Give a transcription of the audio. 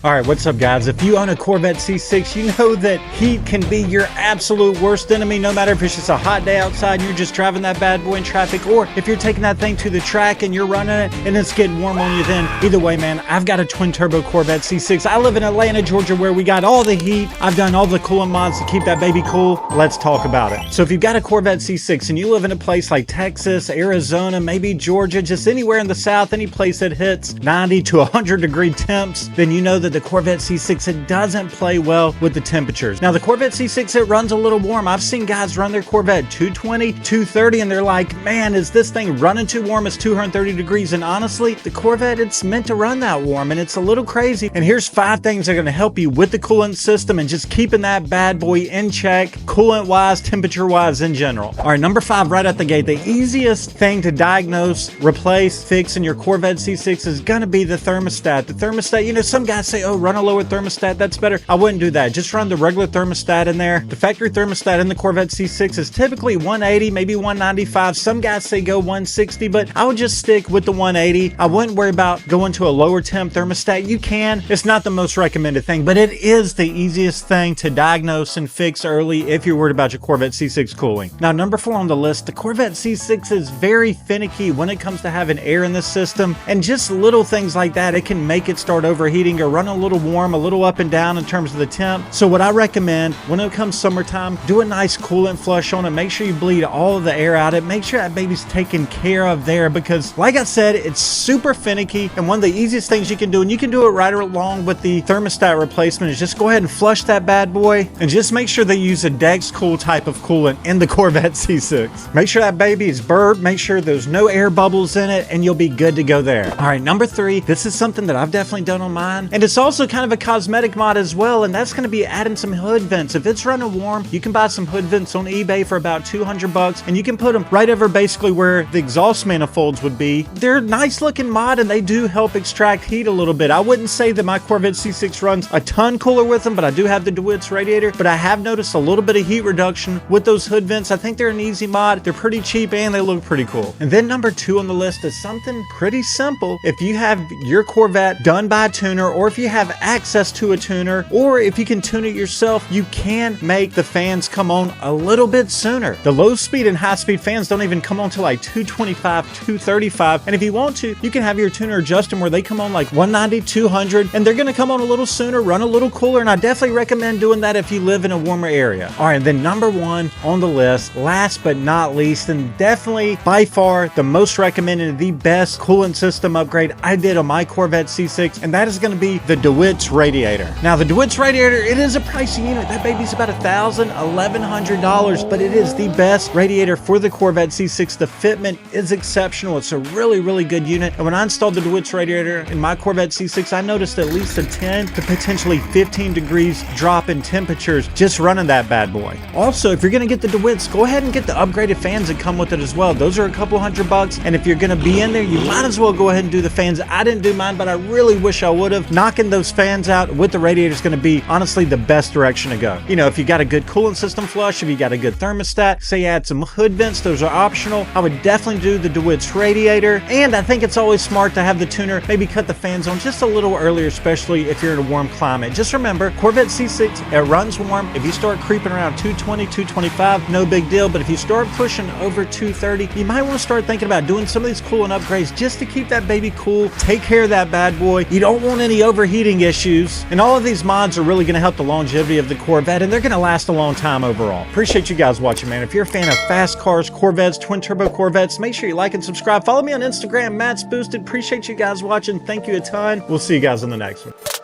Alright, what's up guys? If you own a Corvette C6, you know that heat can be your absolute worst enemy, no matter if it's just a hot day outside and you're just driving that bad boy in traffic, or if you're taking that thing to the track and you're running it and it's getting warm on you. Then either way, man, I've got a twin turbo Corvette C6. I live in Atlanta, Georgia, where we got all the heat. I've done all the coolant mods to keep that baby cool. Let's talk about it. So if you've got a Corvette C6 and you live in a place like Texas, Arizona, maybe Georgia, just anywhere in the South, any place that hits 90 to 100 degree temps, then you know that the Corvette C6, it doesn't play well with the temperatures. Now the Corvette C6, it runs a little warm. I've seen guys run their Corvette 220, 230, and they're like, man, is this thing running too warm? It's 230 degrees. And honestly, the Corvette, it's meant to run that warm, and it's a little crazy. And here's 5 things that are going to help you with the coolant system and just keeping that bad boy in check, coolant-wise, temperature-wise in general. All right, number 5 right out the gate, the easiest thing to diagnose, replace, fix in your Corvette C6 is going to be the thermostat. The thermostat, you know, some guys say, oh, run a lower thermostat, that's better. I wouldn't do that. Just run the regular thermostat in there. The factory thermostat in the Corvette C6 is typically 180, maybe 195. Some guys say go 160, but I would just stick with the 180. I wouldn't worry about going to a lower temp thermostat. You can. It's not the most recommended thing, but it is the easiest thing to diagnose and fix early if you're worried about your Corvette C6 cooling. Now, number 4 on the list, the Corvette C6 is very finicky when it comes to having air in the system, and just little things like that, it can make it start overheating or run a little warm, a little up and down in terms of the temp. So what I recommend when it comes summertime, do a nice coolant flush on it. Make sure you bleed all of the air out of it. Make sure that baby's taken care of there, because like I said, it's super finicky, and one of the easiest things you can do, and you can do it right along with the thermostat replacement, is just go ahead and flush that bad boy and just make sure they use a Dex Cool type of coolant in the Corvette C6. Make sure that baby is burred, make sure there's no air bubbles in it, and you'll be good to go there. All right, number 3, this is something that I've definitely done on mine, and it's also kind of a cosmetic mod as well, and that's going to be adding some hood vents. If it's running warm, you can buy some hood vents on eBay for about $200, and you can put them right over basically where the exhaust manifolds would be. They're a nice looking mod, and they do help extract heat a little bit. I wouldn't say that my Corvette C6 runs a ton cooler with them, but I do have the DeWitts radiator, but I have noticed a little bit of heat reduction with those hood vents. I think they're an easy mod. They're pretty cheap, and they look pretty cool. And then number 2 on the list is something pretty simple. If you have your Corvette done by a tuner, or if you have access to a tuner, or if you can tune it yourself, you can make the fans come on a little bit sooner. The low speed and high speed fans don't even come on till like 225, 235. And if you want to, you can have your tuner adjust them where they come on like 190, 200, and they're going to come on a little sooner, run a little cooler. And I definitely recommend doing that if you live in a warmer area. All right, and then number 1 on the list, last but not least, and definitely by far the most recommended, the best coolant system upgrade I did on my Corvette C6, and that is going to be the DeWitts radiator. Now the DeWitts radiator, it is a pricey unit. That baby's about $1,000, $1,100, but it is the best radiator for the Corvette C6. The fitment is exceptional. It's a really, really good unit. And when I installed the DeWitts radiator in my Corvette C6, I noticed at least a 10 to potentially 15 degrees drop in temperatures just running that bad boy. Also, if you're going to get the DeWitts, go ahead and get the upgraded fans that come with it as well. Those are a couple $100, and if you're going to be in there, you might as well go ahead and do the fans. I didn't do mine, but I really wish I would have. Knocking those fans out with the radiator is going to be honestly the best direction to go. You know, if you got a good coolant system flush, if you got a good thermostat, say you add some hood vents, those are optional. I would definitely do the DeWitts radiator, and I think it's always smart to have the tuner maybe cut the fans on just a little earlier, especially if you're in a warm climate. Just remember, Corvette C6, it runs warm. If you start creeping around 220, 225, no big deal, but if you start pushing over 230, you might want to start thinking about doing some of these coolant upgrades just to keep that baby cool, take care of that bad boy. You don't want any overheating issues, and all of these mods are really going to help the longevity of the Corvette, and they're going to last a long time overall. Appreciate you guys watching, man. If you're a fan of fast cars, Corvettes, twin turbo Corvettes, make sure you like and subscribe. Follow me on Instagram, Matt's Boosted. Appreciate you guys watching. Thank you a ton. We'll see you guys in the next one.